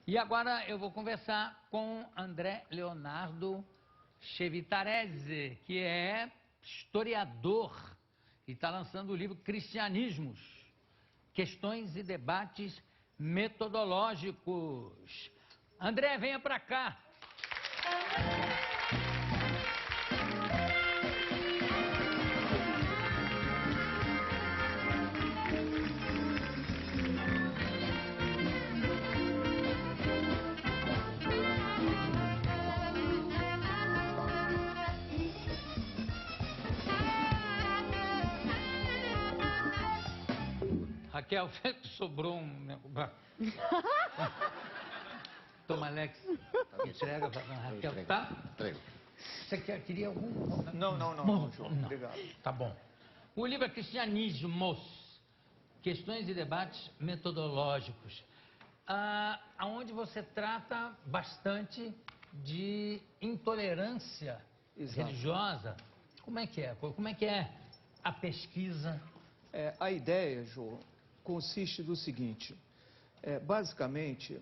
E agora eu vou conversar com André Leonardo Chevitarese, que é historiador e está lançando o livro Cristianismos, Questões e Debates Metodológicos. André, venha para cá. Raquel, sobrou um... Toma, Alex, entrega para a Raquel, tá? Entrego. Você queria algum? Não, João. Obrigado. Tá bom. O livro é Cristianismos, Questões e Debates Metodológicos, onde você trata bastante de intolerância religiosa. Como é que é? Como é que é a pesquisa? A ideia, João, consiste do seguinte, basicamente,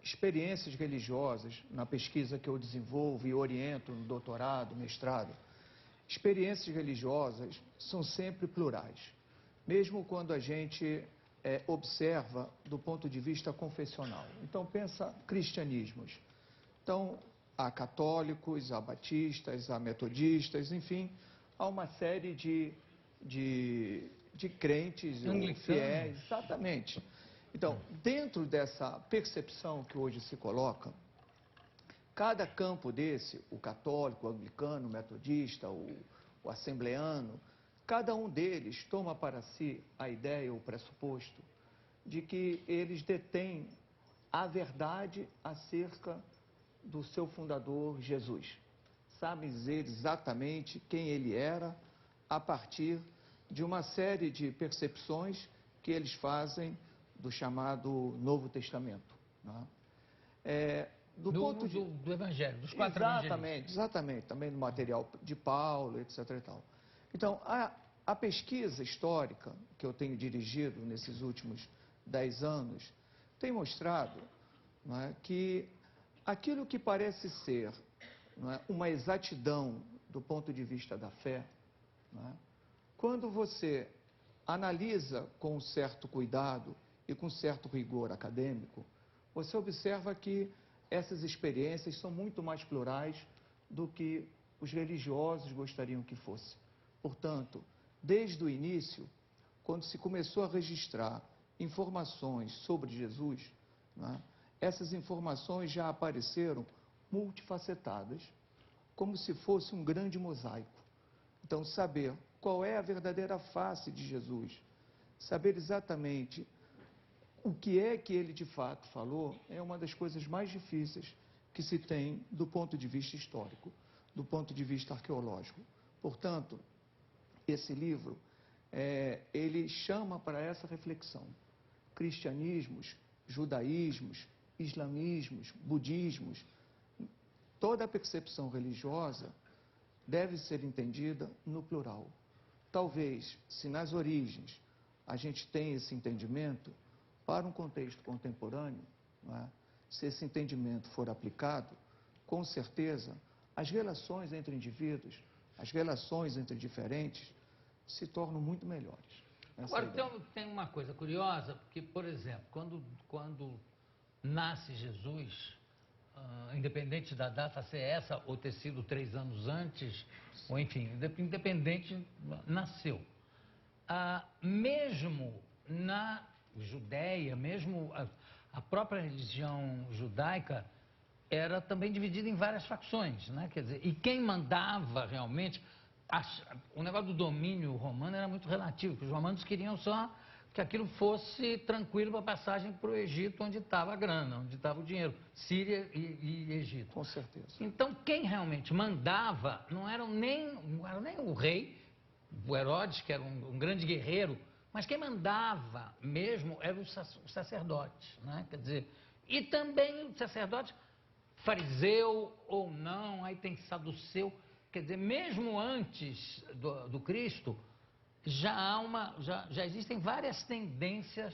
experiências religiosas, na pesquisa que eu desenvolvo e oriento no doutorado, mestrado, experiências religiosas são sempre plurais, mesmo quando a gente observa do ponto de vista confessional. Então, pensa cristianismos. Então, há católicos, há batistas, há metodistas, enfim, há uma série de crentes ou fiéis, exatamente. Então, dentro dessa percepção que hoje se coloca, cada campo desse, o católico, o anglicano, o metodista, o assembleano, cada um deles toma para si a ideia, o pressuposto, de que eles detêm a verdade acerca do seu fundador, Jesus. Sabem dizer exatamente quem ele era, a partir de uma série de percepções que eles fazem do chamado Novo Testamento. Né? Do Evangelho, dos quatro evangelhos. Exatamente, também do material de Paulo, etc. E tal. Então, a pesquisa histórica que eu tenho dirigido nesses últimos 10 anos tem mostrado, não é, que aquilo que parece ser, não é, uma exatidão do ponto de vista da fé, não é, quando você analisa com um certo cuidado e com certo rigor acadêmico, você observa que essas experiências são muito mais plurais do que os religiosos gostariam que fosse. Portanto, desde o início, quando se começou a registrar informações sobre Jesus, né, essas informações já apareceram multifacetadas, como se fosse um grande mosaico. Então, saber qual é a verdadeira face de Jesus, saber exatamente o que é que ele de fato falou, é uma das coisas mais difíceis que se tem do ponto de vista histórico, do ponto de vista arqueológico. Portanto, esse livro, ele chama para essa reflexão. Cristianismos, judaísmos, islamismos, budismos, toda a percepção religiosa deve ser entendida no plural. Talvez, se nas origens a gente tem esse entendimento, para um contexto contemporâneo, não é? Se esse entendimento for aplicado, com certeza, as relações entre indivíduos, as relações entre diferentes, se tornam muito melhores. Agora, tem uma coisa curiosa, porque, por exemplo, quando nasce Jesus, independente da data ser essa ou ter sido 3 anos antes, ou enfim, independente, nasceu. Mesmo na Judéia, mesmo a própria religião judaica era também dividida em várias facções, né? Quer dizer, e quem mandava realmente, o negócio do domínio romano era muito relativo, porque os romanos queriam só que aquilo fosse tranquilo para a passagem para o Egito, onde estava a grana, onde estava o dinheiro, Síria e Egito. Com certeza. Então, quem realmente mandava não era nem o rei, o Herodes, que era um grande guerreiro, mas quem mandava mesmo eram os sacerdotes, né? Quer dizer, e também o sacerdote fariseu ou não, aí tem saduceu, quer dizer, mesmo antes do Cristo, já existem várias tendências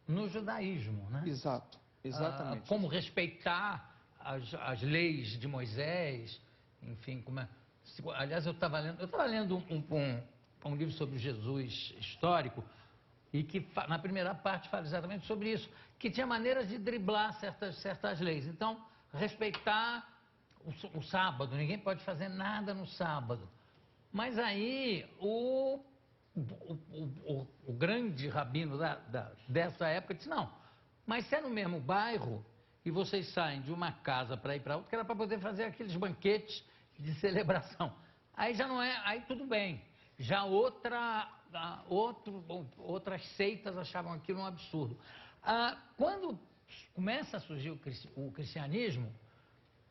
no judaísmo, né? Exato. Exatamente. como respeitar as leis de Moisés, enfim, aliás, eu estava lendo um livro sobre Jesus histórico, e que na primeira parte fala exatamente sobre isso, que tinha maneiras de driblar certas leis. Então, respeitar o sábado, ninguém pode fazer nada no sábado. Mas aí o grande rabino dessa época disse, não, mas se é no mesmo bairro e vocês saem de uma casa para ir para outra, que era para poder fazer aqueles banquetes de celebração. Aí já não é, aí tudo bem. Já outras seitas achavam aquilo um absurdo. Quando começa a surgir o cristianismo,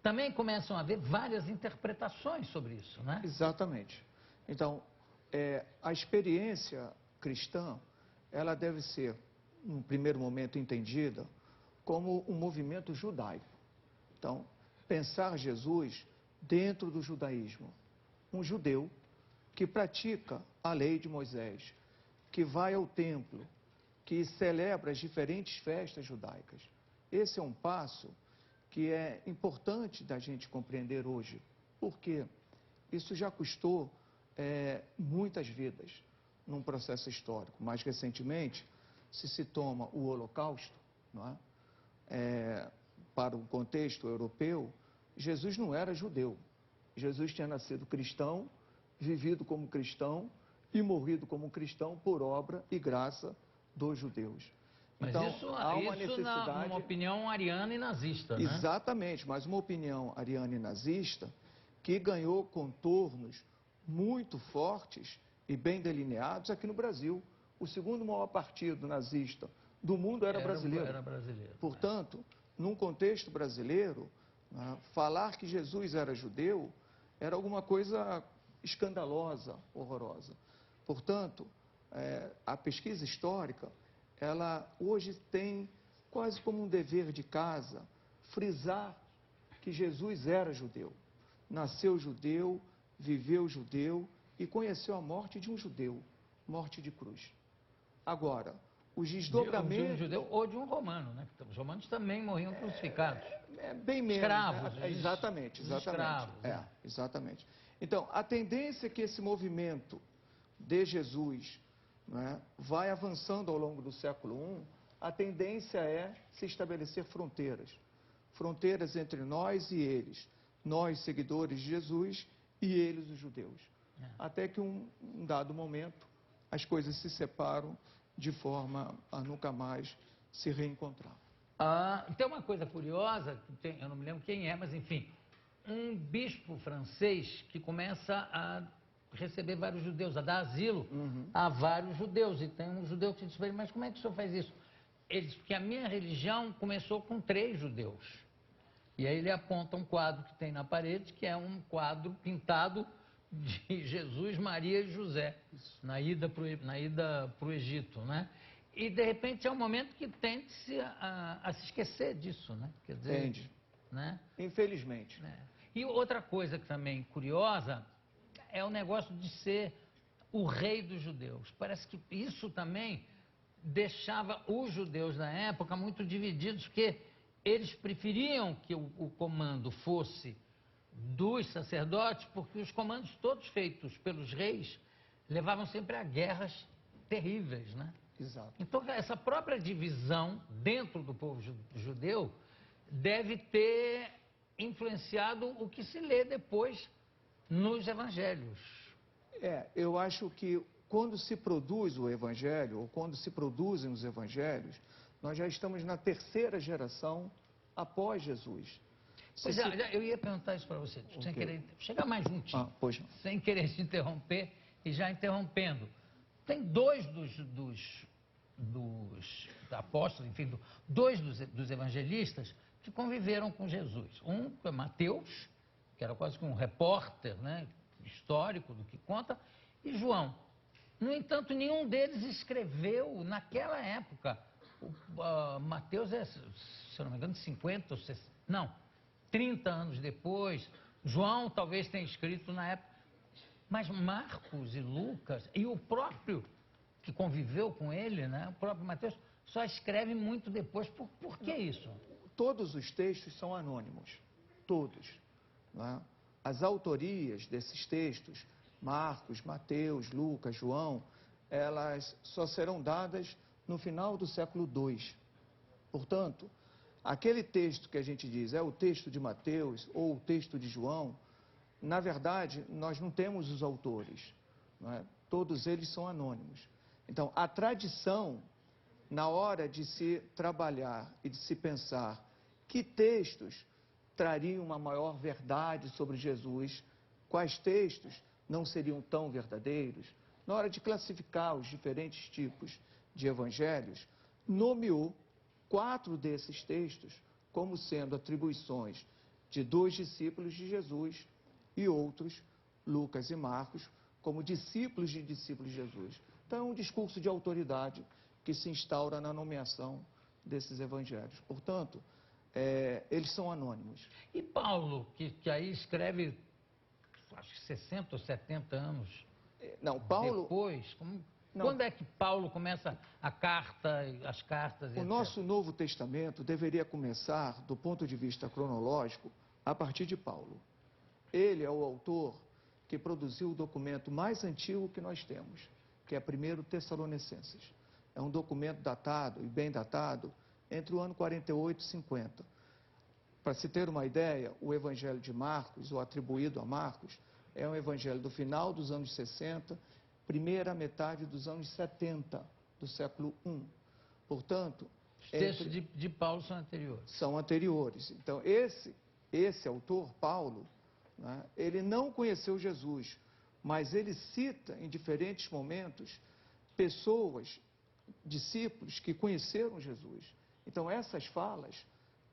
também começam a haver várias interpretações sobre isso, né? Exatamente. Então, a experiência cristã, ela deve ser, num primeiro momento, entendida como um movimento judaico. Então, pensar Jesus dentro do judaísmo. Um judeu que pratica a lei de Moisés, que vai ao templo, que celebra as diferentes festas judaicas. Esse é um passo que é importante da gente compreender hoje, porque isso já custou muitas vidas num processo histórico. Mais recentemente, se toma o Holocausto, não é? Para o contexto europeu, Jesus não era judeu. Jesus tinha nascido cristão, vivido como cristão e morrido como cristão por obra e graça dos judeus. Mas então, isso, há uma necessidade... numa opinião ariana e nazista, né? Exatamente, mas uma opinião ariana e nazista que ganhou contornos muito fortes e bem delineados aqui no Brasil. O segundo maior partido nazista do mundo era brasileiro. Era brasileiro. Portanto, num contexto brasileiro, né, falar que Jesus era judeu era alguma coisa escandalosa, horrorosa. Portanto, a pesquisa histórica, ela hoje tem quase como um dever de casa frisar que Jesus era judeu. Nasceu judeu, viveu judeu e conheceu a morte de um judeu, morte de cruz. Agora, os desdobramentos... De um judeu ou de um romano, né? Os romanos também morriam crucificados. Bem menos. Escravos. Né? Exatamente. Escravos. Exatamente. Então, a tendência é que esse movimento de Jesus, né, vai avançando ao longo do século I, a tendência é se estabelecer fronteiras. Fronteiras entre nós e eles. Nós, seguidores de Jesus, e eles, os judeus. Até que um dado momento, as coisas se separam de forma a nunca mais se reencontrar. Tem uma coisa curiosa, eu não me lembro quem é, mas enfim, um bispo francês que começa a receber vários judeus, a dar asilo a vários judeus. E tem um judeu que diz para ele, mas como é que o senhor faz isso? Ele diz, porque a minha religião começou com 3 judeus. E aí ele aponta um quadro que tem na parede, que é um quadro pintado de Jesus, Maria e José, na ida para o Egito, né? E, de repente, é um momento que tende-se a se esquecer disso, né? Quer dizer, Tende. Né? Infelizmente. E outra coisa que também curiosa é o negócio de ser o rei dos judeus. Parece que isso também deixava os judeus na época muito divididos, porque eles preferiam que o comando fosse dos sacerdotes, porque os comandos todos feitos pelos reis levavam sempre a guerras terríveis, né? Exato. Então, essa própria divisão dentro do povo judeu deve ter influenciado o que se lê depois nos evangelhos. Eu acho que quando se produz o evangelho, ou quando se produzem os evangelhos, nós já estamos na 3ª geração após Jesus. Pois eu ia perguntar isso para você, sem querer chegar mais juntinho, pois não. Sem querer te interromper e já interrompendo. Tem 2 dos apóstolos, enfim, 2 dos evangelistas que conviveram com Jesus. Um é Mateus, que era quase que um repórter, né, histórico do que conta, e João. No entanto, nenhum deles escreveu naquela época. Mateus é, se eu não me engano, 50 ou 60, não, 30 anos depois. João talvez tenha escrito na época. Mas Marcos e Lucas, e o próprio que conviveu com ele, né, o próprio Mateus, só escreve muito depois. Por que isso? Todos os textos são anônimos, todos. Não é? As autorias desses textos, Marcos, Mateus, Lucas, João, elas só serão dadas no final do século II. Portanto, aquele texto que a gente diz é o texto de Mateus ou o texto de João, na verdade, nós não temos os autores. Não é? Todos eles são anônimos. Então, a tradição, na hora de se trabalhar e de se pensar que textos trariam uma maior verdade sobre Jesus, quais textos não seriam tão verdadeiros, na hora de classificar os diferentes tipos de evangelhos, nomeou 4 desses textos como sendo atribuições de 2 discípulos de Jesus e outros, Lucas e Marcos, como discípulos de Jesus. Então, é um discurso de autoridade que se instaura na nomeação desses evangelhos. Portanto, eles são anônimos. E Paulo, que aí escreve, acho que 60 ou 70 anos Não, Paulo... depois, Não. Quando é que Paulo começa a carta, as cartas, O etc? nosso Novo Testamento deveria começar, do ponto de vista cronológico, a partir de Paulo. Ele é o autor que produziu o documento mais antigo que nós temos, que é 1 Tessalonicenses. É um documento datado, e bem datado, entre o ano 48 e 50. Para se ter uma ideia, o Evangelho de Marcos, ou atribuído a Marcos, é um evangelho do final dos anos 60, primeira metade dos anos 70 do século I. Portanto, os textos de Paulo são anteriores. São anteriores. Então, esse autor, Paulo, né, ele não conheceu Jesus, mas ele cita em diferentes momentos pessoas, discípulos que conheceram Jesus. Então, essas falas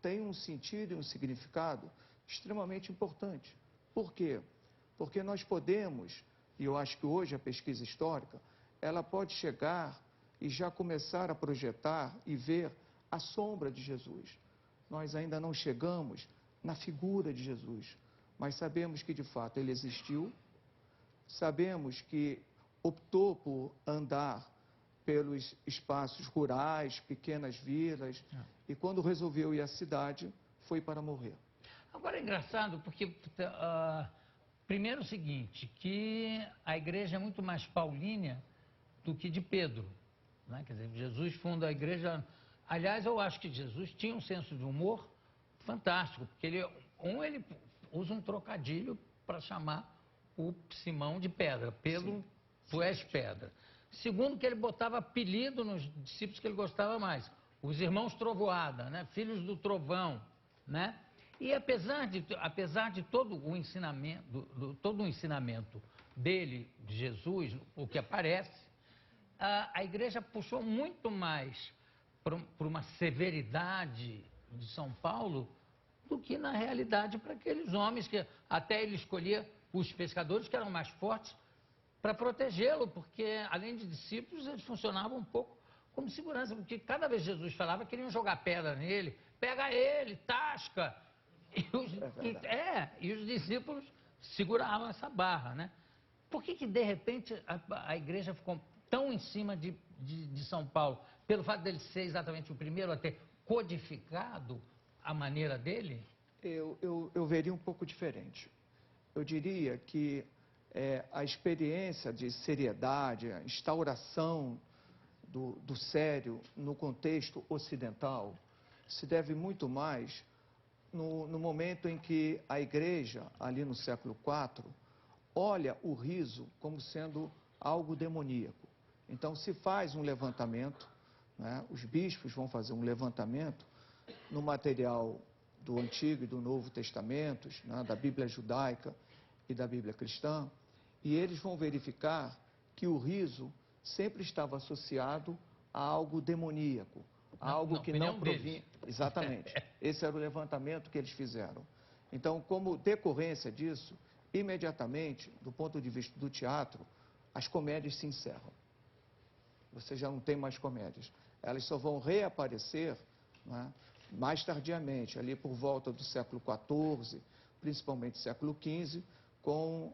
têm um sentido e um significado extremamente importante. Por quê? Porque nós podemos, e eu acho que hoje a pesquisa histórica, ela pode chegar e já começar a projetar e ver a sombra de Jesus. Nós ainda não chegamos na figura de Jesus, mas sabemos que de fato ele existiu, sabemos que optou por andar pelos espaços rurais, pequenas vilas, e quando resolveu ir à cidade, foi para morrer. Agora é engraçado porque, primeiro o seguinte, que a igreja é muito mais paulínea do que de Pedro. Né? Quer dizer, Jesus funda a igreja. Aliás, eu acho que Jesus tinha um senso de humor fantástico, porque ele usa um trocadilho para chamar o Simão de pedra. Pedro, tu és pedra. Segundo, que ele botava apelido nos discípulos que ele gostava mais. Os irmãos Trovoada, né? Filhos do trovão, né? E apesar de todo o ensinamento dele, de Jesus, o que aparece, a igreja puxou muito mais por uma severidade de São Paulo do que, na realidade, para aqueles homens que até ele escolhia os pescadores que eram mais fortes para protegê-lo, porque, além de discípulos, eles funcionavam um pouco como segurança, porque cada vez Jesus falava, queriam jogar pedra nele, pega ele, tasca. E os discípulos seguravam essa barra, né? Por que de repente, a igreja ficou tão em cima de São Paulo? Pelo fato dele ser exatamente o primeiro a ter codificado a maneira dele? Eu veria um pouco diferente. Eu diria que a experiência de seriedade, a instauração do sério no contexto ocidental se deve muito mais no momento em que a igreja, ali no século IV, olha o riso como sendo algo demoníaco. Então se faz um levantamento, né? Os bispos vão fazer um levantamento no material do Antigo e do Novo Testamentos, né? Da Bíblia judaica e da Bíblia cristã, e eles vão verificar que o riso sempre estava associado a algo demoníaco, a algo que não provinha... Exatamente. Esse era o levantamento que eles fizeram. Então, como decorrência disso, imediatamente, do ponto de vista do teatro, as comédias se encerram. Você já não tem mais comédias. Elas só vão reaparecer, né, mais tardiamente, ali por volta do século XIV, principalmente século XV, com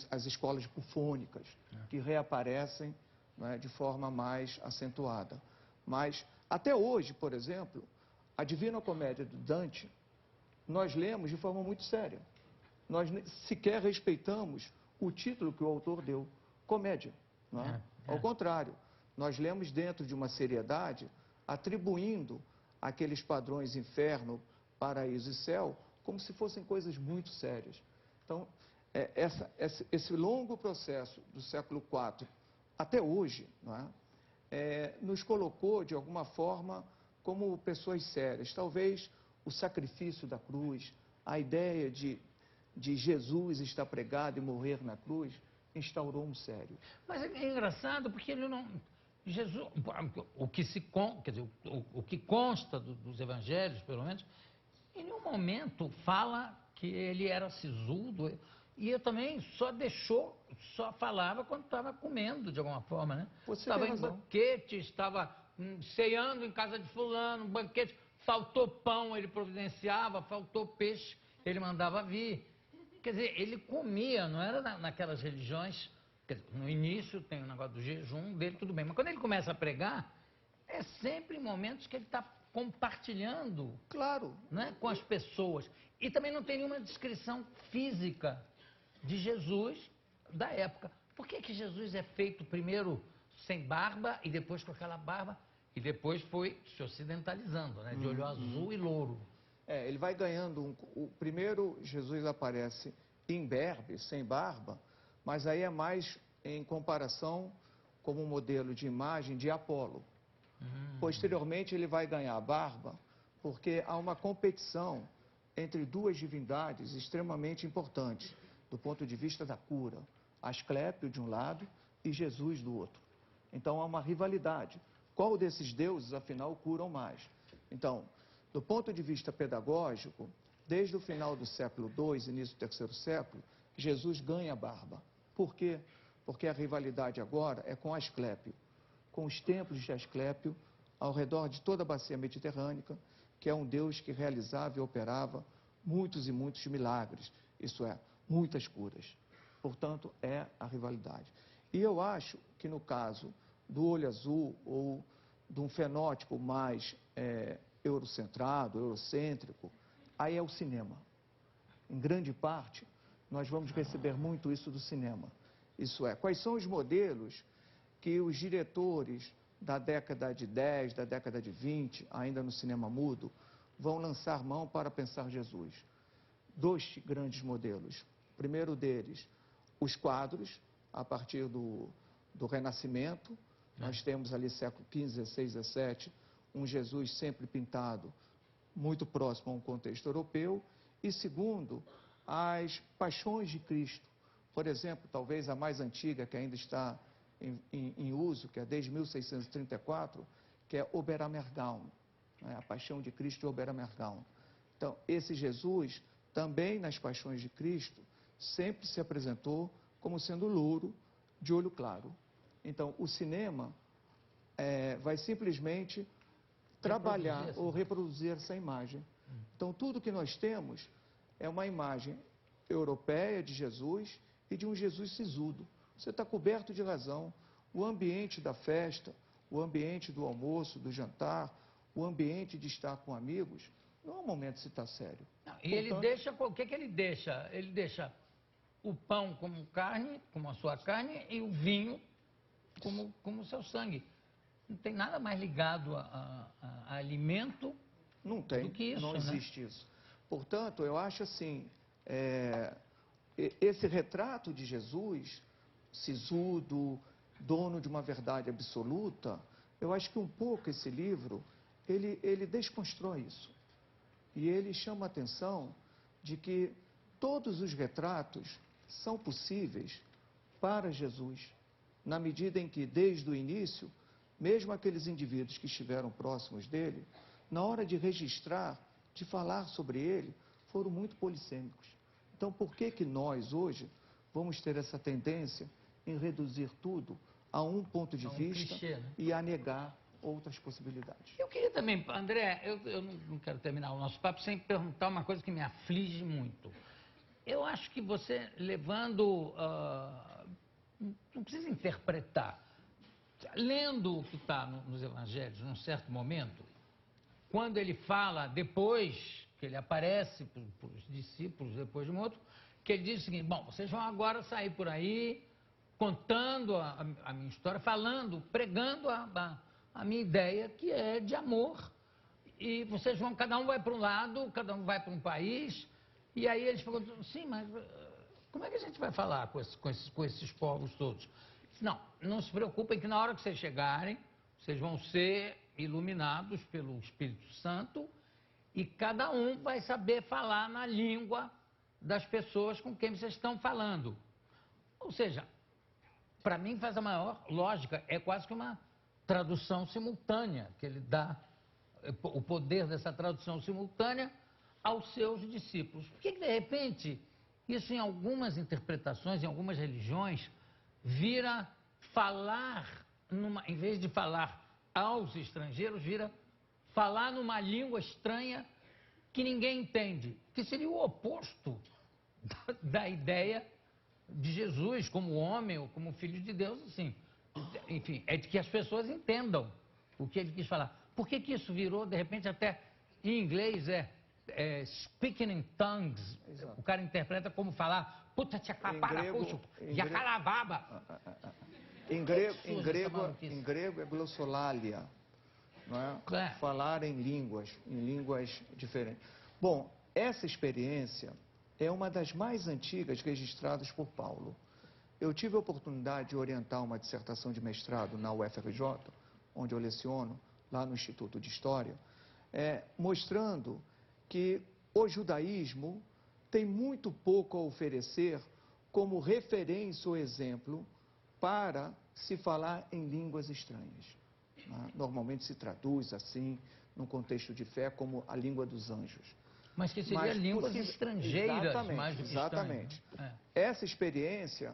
as escolas bufônicas, que reaparecem, né, de forma mais acentuada. Mas Até hoje, por exemplo, a Divina Comédia do Dante, nós lemos de forma muito séria. Nós sequer respeitamos o título que o autor deu, comédia. Não é? Ao contrário, nós lemos dentro de uma seriedade, atribuindo aqueles padrões inferno, paraíso e céu, como se fossem coisas muito sérias. Então, esse longo processo do século IV até hoje, não é? Nos colocou, de alguma forma, como pessoas sérias. Talvez o sacrifício da cruz, a ideia de Jesus estar pregado e morrer na cruz, instaurou um sério. Mas é engraçado porque ele não... Jesus, quer dizer, o que consta dos evangelhos, pelo menos, em nenhum momento fala que ele era sisudo. E eu também só falava quando estava comendo, de alguma forma, né? Estava em banquete, estava ceando em casa de fulano, banquete, faltou pão, ele providenciava, faltou peixe, ele mandava vir. Quer dizer, ele comia, não era naquelas religiões, quer dizer, no início tem o negócio do jejum dele, tudo bem, mas quando ele começa a pregar, é sempre em momentos que ele está compartilhando, claro, né, com as pessoas. E também não tem nenhuma descrição física de Jesus da época. Por que que Jesus é feito primeiro sem barba e depois com aquela barba? E depois foi se ocidentalizando, né, de olho azul e louro. Ele vai ganhando o primeiro Jesus aparece imberbe, sem barba, mas aí é mais em comparação como um modelo de imagem de Apolo. Posteriormente ele vai ganhar barba, porque há uma competição entre duas divindades extremamente importantes, do ponto de vista da cura. Asclépio de um lado e Jesus do outro. Então há uma rivalidade. Qual desses deuses, afinal, curam mais? Então, do ponto de vista pedagógico, desde o final do século II, início do terceiro século, Jesus ganha barba. Por quê? Porque a rivalidade agora é com Asclépio, com os templos de Asclépio ao redor de toda a bacia mediterrânea, que é um Deus que realizava e operava muitos e muitos milagres, isso é, muitas curas. Portanto, é a rivalidade. E eu acho que no caso do olho azul ou de um fenótipo mais eurocentrado, eurocêntrico, aí é o cinema. Em grande parte, nós vamos receber muito isso do cinema. Isso é, quais são os modelos que os diretores da década de 10, da década de 20, ainda no cinema mudo, vão lançar mão para pensar Jesus? Dois grandes modelos. O primeiro deles, os quadros, a partir do Renascimento. Nós temos ali século XV, XVI, XVII, um Jesus sempre pintado, muito próximo a um contexto europeu. E segundo, as paixões de Cristo. Por exemplo, talvez a mais antiga, que ainda está em uso, que é desde 1634, que é Oberammergau, né? A Paixão de Cristo e Oberammergau. Então, esse Jesus, também nas Paixões de Cristo, sempre se apresentou como sendo louro, de olho claro. Então, o cinema vai simplesmente trabalhar ou reproduzir essa imagem. Então, tudo que nós temos é uma imagem europeia de Jesus e de um Jesus sisudo. Você está coberto de razão. O ambiente da festa, o ambiente do almoço, do jantar, o ambiente de estar com amigos, não é um momento de se estar sério. Não, e ele deixa, o que que ele deixa? Ele deixa o pão como carne, como a sua carne, e o vinho como o seu sangue. Não tem nada mais ligado a alimento do que isso, não né? existe isso. Portanto, eu acho assim, esse retrato de Jesus, sisudo, dono de uma verdade absoluta, eu acho que um pouco esse livro, ele desconstrói isso. E ele chama a atenção de que todos os retratos são possíveis para Jesus, na medida em que, desde o início, mesmo aqueles indivíduos que estiveram próximos dele, na hora de registrar, de falar sobre ele, foram muito polissêmicos. Então, por que que nós, hoje, vamos ter essa tendência em reduzir tudo a um ponto de vista clichê, né? e a negar outras possibilidades? Eu queria também, André, eu não quero terminar o nosso papo sem perguntar uma coisa que me aflige muito. Eu acho que você levando... não precisa interpretar. lendo o que está nos evangelhos, num certo momento, quando ele fala, depois que ele aparece para os discípulos, depois de morto, que ele diz o seguinte: bom, vocês vão agora sair por aí contando a minha história, falando, pregando a minha ideia, que é de amor. E vocês vão, cada um vai para um lado, cada um vai para um país. E aí eles perguntam: sim, mas como é que a gente vai falar com esses povos todos? Não se preocupem que na hora que vocês chegarem, vocês vão ser iluminados pelo Espírito Santo e cada um vai saber falar na língua das pessoas com quem vocês estão falando. Ou seja, para mim faz a maior lógica, é quase que uma tradução simultânea, que ele dá o poder dessa tradução simultânea aos seus discípulos. Por que de repente, isso em algumas interpretações, em algumas religiões, vira falar, em vez de falar aos estrangeiros, vira falar numa língua estranha que ninguém entende, que seria o oposto da ideia de Jesus como homem ou como filho de Deus, assim. Enfim, é de que as pessoas entendam o que ele quis falar. Por que isso virou, de repente, até em inglês speaking in tongues? Exato. O cara interpreta como falar puta tchacaparapuxo, jacarababa. Em grego é glossolalia, não é? Falar em línguas diferentes. Bom, essa experiência é uma das mais antigas registradas por Paulo. Eu tive a oportunidade de orientar uma dissertação de mestrado na UFRJ, onde eu leciono, lá no Instituto de História, mostrando que o judaísmo tem muito pouco a oferecer como referência ou exemplo para se falar em línguas estranhas. Normalmente se traduz assim, num contexto de fé, como a língua dos anjos. Mas que seria línguas estrangeiras, mais do que exatamente. Essa experiência,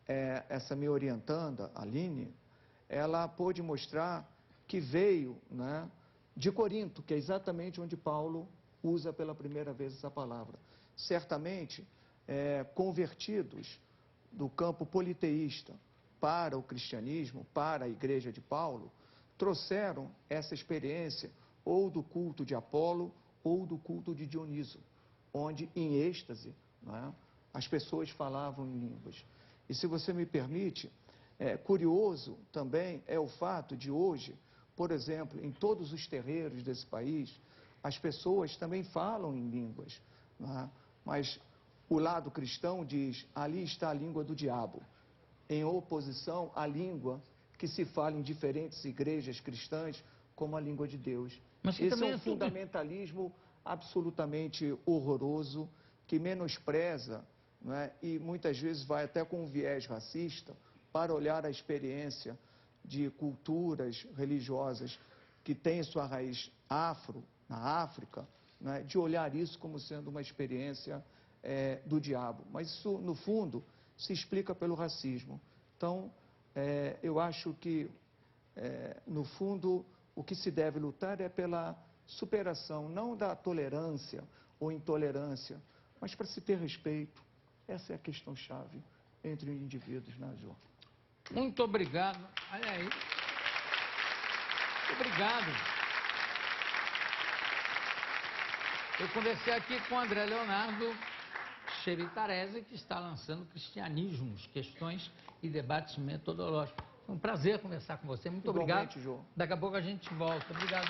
essa minha orientanda, Aline, ela pôde mostrar que veio, né, de Corinto, que é exatamente onde Paulo usa pela primeira vez essa palavra. Certamente, convertidos do campo politeísta para o cristianismo, para a igreja de Paulo, trouxeram essa experiência ou do culto de Apolo ou do culto de Dioniso, onde, em êxtase, né, as pessoas falavam em línguas. E se você me permite, curioso também é o fato de hoje, por exemplo, em todos os terreiros desse país, as pessoas também falam em línguas, né? Mas o lado cristão diz: ali está a língua do diabo, em oposição à língua que se fala em diferentes igrejas cristãs como a língua de Deus. Mas esse é um fundamentalismo absolutamente horroroso, que menospreza, né, e muitas vezes vai até com um viés racista para olhar a experiência de culturas religiosas que têm sua raiz afro, na África, né, de olhar isso como sendo uma experiência do diabo. Mas isso, no fundo, se explica pelo racismo. Então, eu acho que, no fundo, o que se deve lutar é pela superação, não da tolerância ou intolerância, mas para se ter respeito. Essa é a questão-chave entre os indivíduos, né, João? Muito obrigado. Olha aí. Obrigado. Eu conversei aqui com o André Leonardo Cheritarese, que está lançando Cristianismos, Questões e Debates Metodológicos. Foi um prazer conversar com você. Muito obrigado. João. Daqui a pouco a gente volta. Obrigado.